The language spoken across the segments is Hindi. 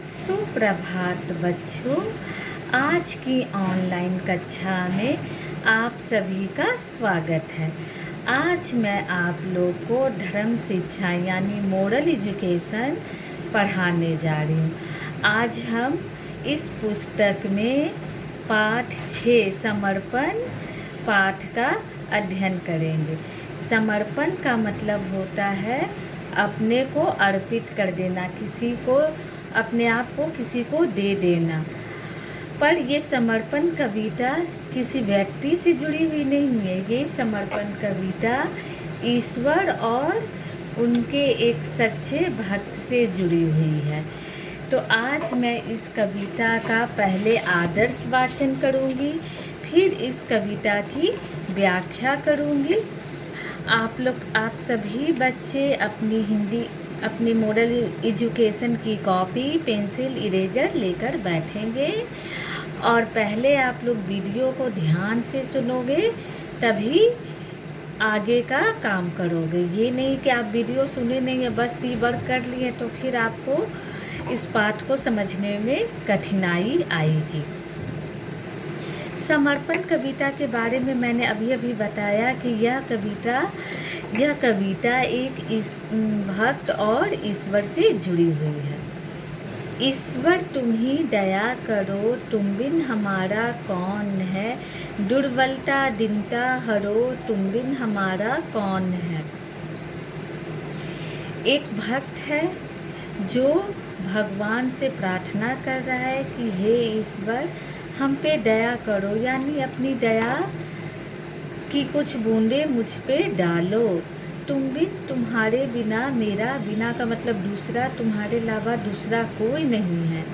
सुप्रभात बच्चों, आज की ऑनलाइन कक्षा में आप सभी का स्वागत है। आज मैं आप लोग को धर्म शिक्षा यानी मोरल एजुकेशन पढ़ाने जा रही हूँ। आज हम इस पुस्तक में पाठ 6 समर्पण पाठ का अध्ययन करेंगे। समर्पण का मतलब होता है अपने को अर्पित कर देना, किसी को अपने आप को किसी को दे देना। पर ये समर्पण कविता किसी व्यक्ति से जुड़ी हुई नहीं है। ये समर्पण कविता ईश्वर और उनके एक सच्चे भक्त से जुड़ी हुई है। तो आज मैं इस कविता का पहले आदर्श वाचन करूँगी, फिर इस कविता की व्याख्या करूँगी। आप सभी बच्चे अपनी मॉडल एजुकेशन की कॉपी, पेंसिल, इरेजर लेकर बैठेंगे और पहले आप लोग वीडियो को ध्यान से सुनोगे, तभी आगे का काम करोगे। ये नहीं कि आप वीडियो सुने नहीं है, बस सी वर्क कर लिए तो फिर आपको इस पाठ को समझने में कठिनाई आएगी। समर्पण कविता के बारे में मैंने अभी बताया कि यह कविता एक भक्त और ईश्वर से जुड़ी हुई है। ईश्वर तुम ही दया करो, तुम बिन हमारा कौन है। दुर्बलता दीनता हरो, तुम बिन हमारा कौन है। एक भक्त है जो भगवान से प्रार्थना कर रहा है कि हे ईश्वर, हम पे दया करो, यानी अपनी दया की कुछ बूंदे मुझ पे डालो। तुम्हारे बिना, मेरा बिना का मतलब दूसरा, तुम्हारे अलावा दूसरा कोई नहीं है।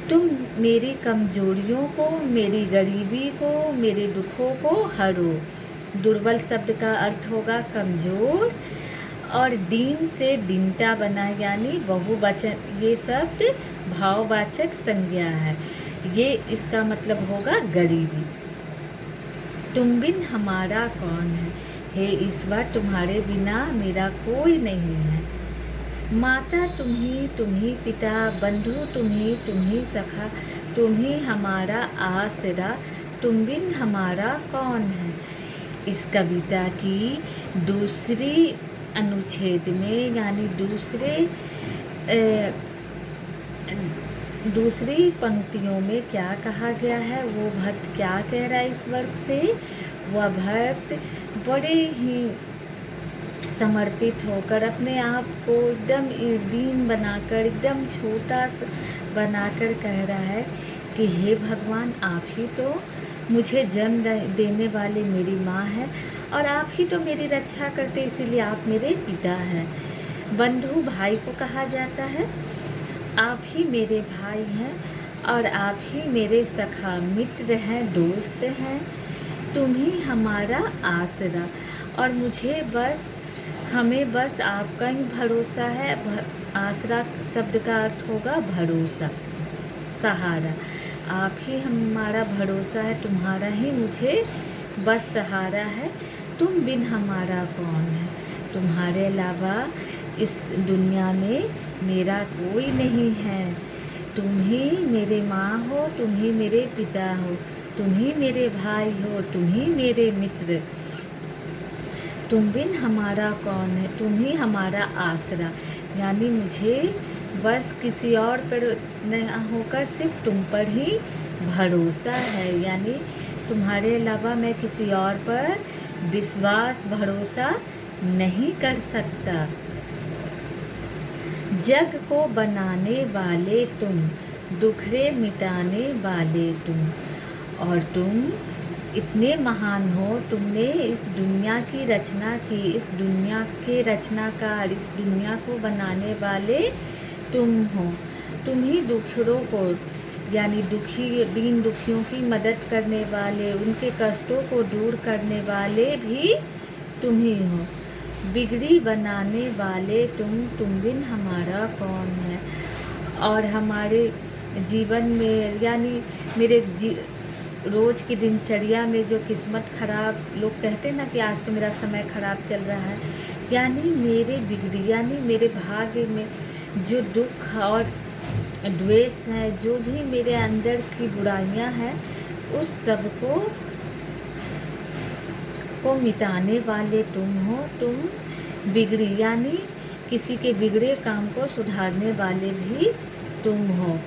तुम मेरी कमजोरियों को, मेरी गरीबी को, मेरे दुखों को हरो। दुर्बल शब्द का अर्थ होगा कमज़ोर, और दीन से दीनता बना, यानी बहुवचन। ये शब्द भाववाचक संज्ञा है। ये इसका मतलब होगा गरीबी। तुम बिन हमारा कौन है। हे ईश्वर, तुम्हारे बिना मेरा कोई नहीं है। माता तुम ही पिता, बंधु तुम ही सखा, तुम ही हमारा आसरा, तुम बिन हमारा कौन है। इस कविता की दूसरी अनुच्छेद में, यानी दूसरी पंक्तियों में क्या कहा गया है, वो भक्त क्या कह रहा है ईश्वर से। वह भक्त बड़े ही समर्पित होकर, अपने आप को एकदम दीन बनाकर, एकदम छोटा बनाकर कह रहा है कि हे भगवान, आप ही तो मुझे जन्म देने वाले मेरी माँ है, और आप ही तो मेरी रक्षा करते, इसीलिए आप मेरे पिता हैं। बंधु भाई को कहा जाता है। आप ही मेरे भाई हैं और आप ही मेरे सखा मित्र हैं, दोस्त हैं। तुम ही हमारा आसरा, और हमें बस आपका ही भरोसा है। आसरा शब्द का अर्थ होगा भरोसा, सहारा। आप ही हमारा भरोसा है, तुम्हारा ही मुझे बस सहारा है। तुम बिन हमारा कौन है। तुम्हारे अलावा इस दुनिया में मेरा कोई नहीं है। तुम ही मेरे माँ हो, तुम ही मेरे पिता हो, तुम ही मेरे भाई हो, तुम ही मेरे मित्र। तुम बिन हमारा कौन है। तुम ही हमारा आसरा, यानी मुझे बस किसी और पर नहीं होकर सिर्फ तुम पर ही भरोसा है, यानी तुम्हारे अलावा मैं किसी और पर विश्वास भरोसा नहीं कर सकता। जग को बनाने वाले तुम, दुखड़े मिटाने वाले तुम, और तुम इतने महान हो। तुमने इस दुनिया की रचना की, इस दुनिया के रचनाकार, इस दुनिया को बनाने वाले तुम हो। तुम ही दुखड़ों को, यानी दीन दुखियों की मदद करने वाले, उनके कष्टों को दूर करने वाले भी तुम ही हो। बिगड़ी बनाने वाले तुम बिन हमारा कौन है। और हमारे जीवन में, यानी मेरे रोज़ की दिनचर्या में जो किस्मत ख़राब, लोग कहते हैं ना कि आज तो मेरा समय ख़राब चल रहा है, यानी मेरे बिगड़ी, यानी मेरे भाग्य में जो दुख और द्वेष है, जो भी मेरे अंदर की बुराइयां हैं, उस सब को मिटाने वाले तुम हो। तुम बिगड़ी यानी किसी के बिगड़े काम को सुधारने वाले भी तुम हो।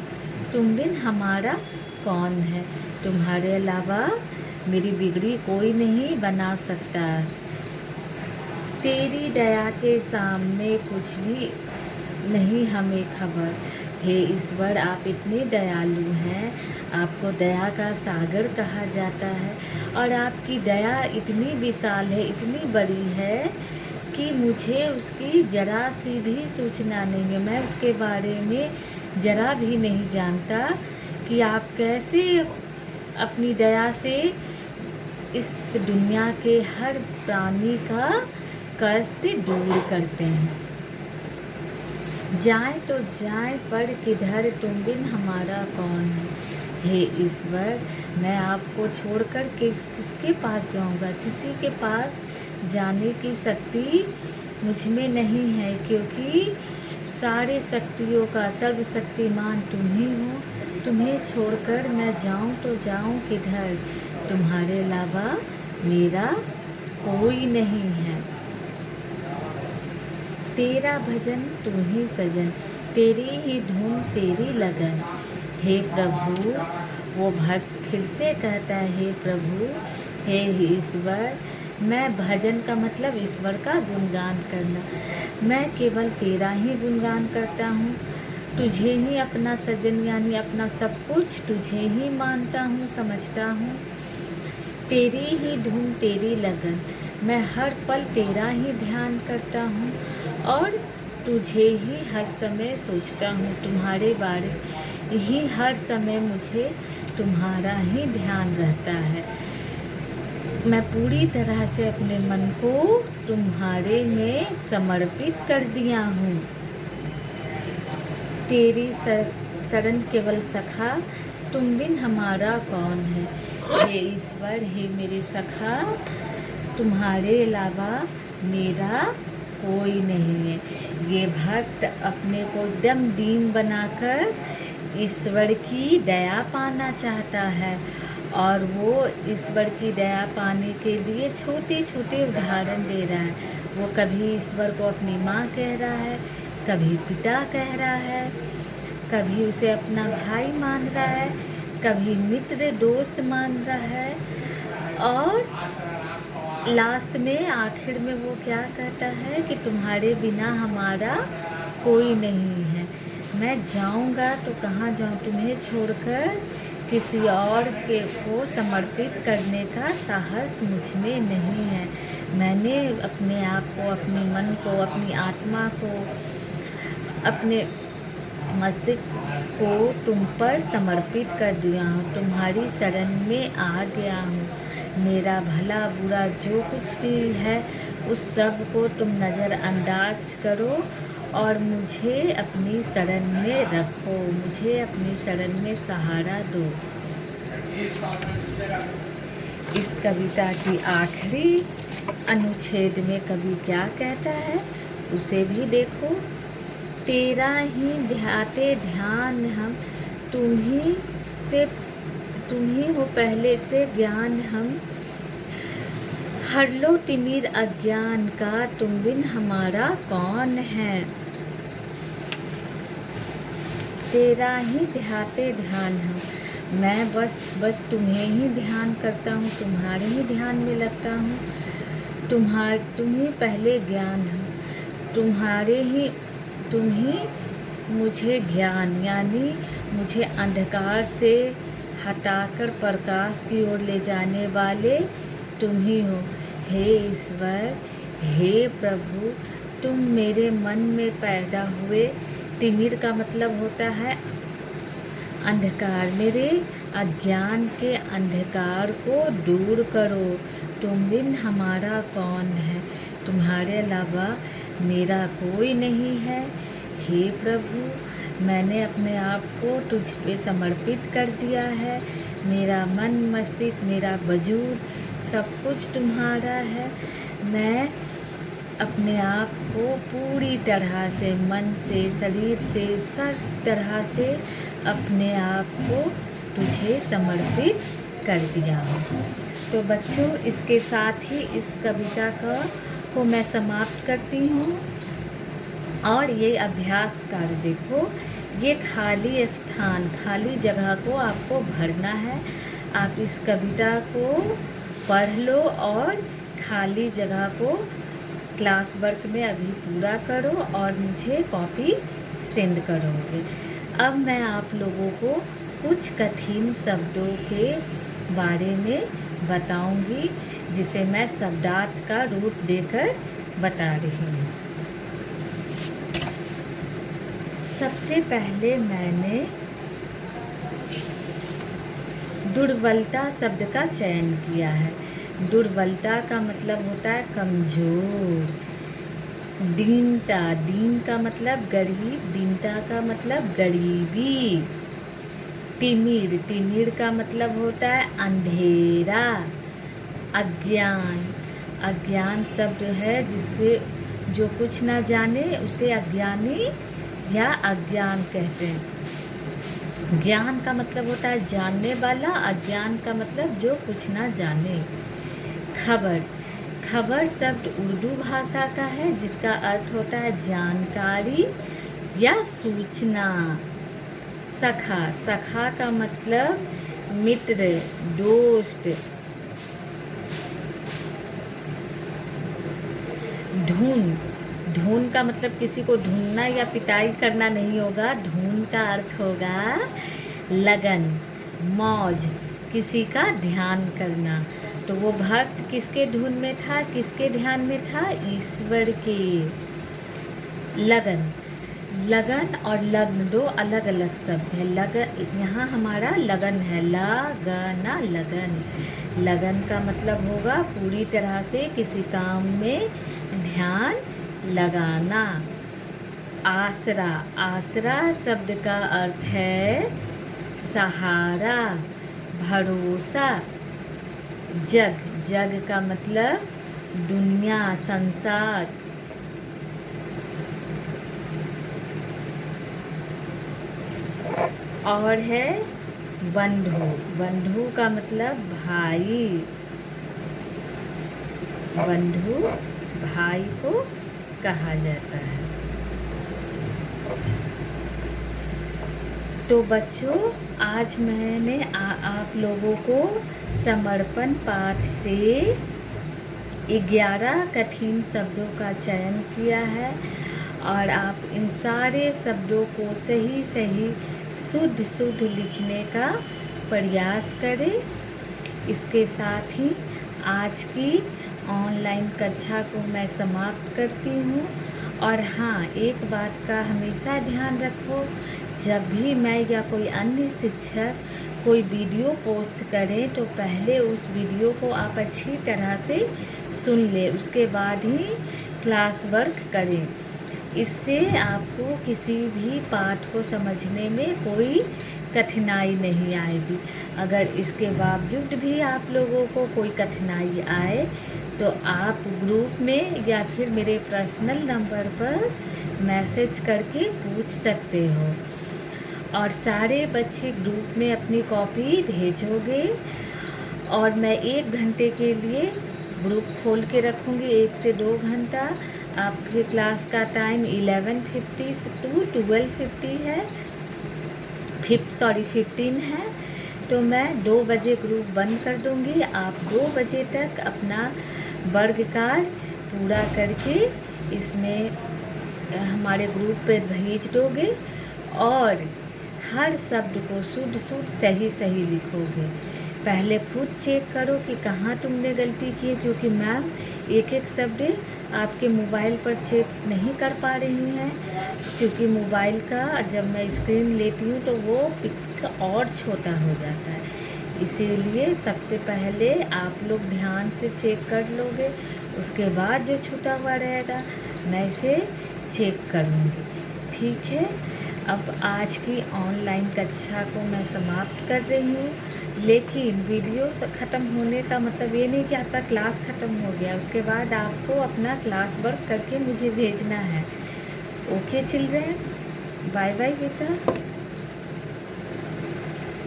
तुम बिन हमारा कौन है, तुम्हारे अलावा मेरी बिगड़ी कोई नहीं बना सकता। तेरी दया के सामने कुछ भी नहीं हमें खबर। हे ईश्वर, आप इतने दयालु हैं, आपको दया का सागर कहा जाता है और आपकी दया इतनी विशाल है, इतनी बड़ी है कि मुझे उसकी ज़रा सी भी सूचना नहीं है। मैं उसके बारे में ज़रा भी नहीं जानता कि आप कैसे अपनी दया से इस दुनिया के हर प्राणी का कष्ट दूर करते हैं। जाए तो जाए पर किधर, तुम बिन हमारा कौन है। हे ईश्वर, मैं आपको छोड़कर किसके पास जाऊंगा। किसी के पास जाने की शक्ति मुझ में नहीं है, क्योंकि सारे शक्तियों का सर्वशक्तिमान तुम ही हो। तुम्हें छोड़कर मैं जाऊं तो जाऊं किधर, तुम्हारे अलावा मेरा कोई नहीं है। तेरा भजन तू ही सजन, तेरी ही धूम तेरी लगन। हे प्रभु, वो भक्त फिर से कहता है, हे प्रभु, हे ईश्वर। मैं भजन का मतलब ईश्वर का गुणगान करना। मैं केवल तेरा ही गुणगान करता हूँ। तुझे ही अपना सजन यानी अपना सब कुछ तुझे ही मानता हूँ, समझता हूँ। तेरी ही धुन तेरी लगन, मैं हर पल तेरा ही ध्यान करता हूँ और तुझे ही हर समय सोचता हूँ। तुम्हारे बारे ही हर समय मुझे तुम्हारा ही ध्यान रहता है। मैं पूरी तरह से अपने मन को तुम्हारे में समर्पित कर दिया हूँ। तेरी शरण केवल सखा, तुम बिन हमारा कौन है। हे ईश्वर, हे मेरे सखा, तुम्हारे अलावा मेरा कोई नहीं है। ये भक्त अपने को एकदम दीन बनाकर ईश्वर की दया पाना चाहता है और वो ईश्वर की दया पाने के लिए छोटे छोटे उदाहरण दे रहा है। वो कभी ईश्वर को अपनी माँ कह रहा है, कभी पिता कह रहा है, कभी उसे अपना भाई मान रहा है, कभी मित्र दोस्त मान रहा है और लास्ट में आखिर में वो क्या कहता है कि तुम्हारे बिना हमारा कोई नहीं है। मैं जाऊंगा तो कहाँ जाऊं, तुम्हें छोड़कर किसी और के को समर्पित करने का साहस मुझ में नहीं है। मैंने अपने आप को, अपने मन को, अपनी आत्मा को, अपने मस्तिष्क को तुम पर समर्पित कर दिया हूँ। तुम्हारी शरण में आ गया हूँ। मेरा भला बुरा जो कुछ भी है उस सब को तुम नज़रअंदाज करो और मुझे अपनी शरण में रखो, मुझे अपनी शरण में सहारा दो। इस कविता की आखिरी अनुच्छेद में कवि क्या कहता है उसे भी देखो। तेरा ही ध्याते ध्यान हम, तुम ही हो पहले से ज्ञान हम। हर लो तिमिर अज्ञान का, तुम बिन हमारा कौन है। तेरा ही ध्याते ध्यान हम, मैं बस तुम्हें ही ध्यान करता हूँ, तुम्हारे ही ध्यान में लगता हूँ। तुम ही पहले ज्ञान हम, तुम ही मुझे ज्ञान यानी मुझे अंधकार से हटाकर प्रकाश की ओर ले जाने वाले तुम ही हो। हे ईश्वर, हे प्रभु, तुम मेरे मन में पैदा हुए। तिमिर का मतलब होता है अंधकार, मेरे अज्ञान के अंधकार को दूर करो। तुम बिन हमारा कौन है, तुम्हारे अलावा मेरा कोई नहीं है। हे प्रभु, मैंने अपने आप को तुझ पे समर्पित कर दिया है। मेरा मन मस्तिष्क, मेरा वजूद सब कुछ तुम्हारा है। मैं अपने आप को पूरी तरह से, मन से, शरीर से, सब तरह से अपने आप को तुझे समर्पित कर दिया हूँ। तो बच्चों, इसके साथ ही इस कविता को मैं समाप्त करती हूँ। और ये अभ्यास कार्य देखो, ये खाली स्थान, खाली जगह को आपको भरना है। आप इस कविता को पढ़ लो और खाली जगह को क्लास वर्क में अभी पूरा करो और मुझे कॉपी सेंड करोगे। अब मैं आप लोगों को कुछ कठिन शब्दों के बारे में बताऊंगी, जिसे मैं शब्दार्थ का रूप देकर बता रही हूँ। सबसे पहले मैंने दुर्बलता शब्द का चयन किया है। दुर्बलता का मतलब होता है कमज़ोर। दीनता, दीन का मतलब गरीब, दीनता का मतलब गरीबी। तिमिर, तिमिर का मतलब होता है अंधेरा। अज्ञान, अज्ञान शब्द है जिससे जो कुछ ना जाने उसे अज्ञानी या अज्ञान कहते हैं। ज्ञान का मतलब होता है जानने वाला, अज्ञान का मतलब जो कुछ ना जाने। खबर, खबर शब्द उर्दू भाषा का है जिसका अर्थ होता है जानकारी या सूचना। सखा, सखा का मतलब मित्र, दोस्त। ढूंढ, ढूंढ का मतलब किसी को ढूंढना या पिटाई करना नहीं होगा। ढूंढ का अर्थ होगा लगन। मौज, किसी का ध्यान करना। तो वो भक्त किसके धुन में था, किसके ध्यान में था? ईश्वर के। लगन, लगन और लग्न दो अलग अलग शब्द है। लगन, यहाँ हमारा लगन है, लगना, लगन। लगन का मतलब होगा पूरी तरह से किसी काम में ध्यान लगाना। आसरा, आसरा शब्द का अर्थ है सहारा, भरोसा। जग, जग का मतलब दुनिया, संसार। और है बंधु, बंधु का मतलब भाई। बंधु भाई को कहा जाता है। तो बच्चों, आज मैंने आप लोगों को समर्पण पाठ से 11 कठिन शब्दों का चयन किया है और आप इन सारे शब्दों को सही सही शुद्ध शुद्ध लिखने का प्रयास करें। इसके साथ ही आज की ऑनलाइन कक्षा को मैं समाप्त करती हूँ। और हाँ, एक बात का हमेशा ध्यान रखो, जब भी मैं या कोई अन्य शिक्षक कोई वीडियो पोस्ट करें तो पहले उस वीडियो को आप अच्छी तरह से सुन लें, उसके बाद ही क्लास वर्क करें। इससे आपको किसी भी पाठ को समझने में कोई कठिनाई नहीं आएगी। अगर इसके बावजूद भी आप लोगों को कोई कठिनाई आए तो आप ग्रुप में या फिर मेरे पर्सनल नंबर पर मैसेज करके पूछ सकते हो। और सारे बच्चे ग्रुप में अपनी कॉपी भेजोगे और मैं 1 घंटे के लिए ग्रुप खोल के रखूँगी, 1 से 2 घंटा। आपके क्लास का टाइम 11:50 to 12:50 है, 15 है। तो मैं 2 बजे ग्रुप बंद कर दूँगी। आप 2 बजे तक अपना वर्ग कार्य पूरा करके इसमें हमारे ग्रुप पे भेज दोगे और हर शब्द को शुद्ध शुद्ध सही सही लिखोगे। पहले खुद चेक करो कि कहाँ तुमने गलती की है, क्योंकि मैम एक एक शब्द आपके मोबाइल पर चेक नहीं कर पा रही हैं, क्योंकि मोबाइल का जब मैं स्क्रीन लेती हूँ तो वो पिक और छोटा हो जाता है। इसीलिए सबसे पहले आप लोग ध्यान से चेक कर लोगे, उसके बाद जो छूटा हुआ रहेगा मैं इसे चेक करूँगी। ठीक है, अब आज की ऑनलाइन कक्षा को मैं समाप्त कर रही हूँ। लेकिन वीडियो ख़त्म होने का मतलब ये नहीं कि आपका क्लास ख़त्म हो गया, उसके बाद आपको अपना क्लास वर्क करके मुझे भेजना है। ओके चिल्ड्रेन, बाय बाय बेटा।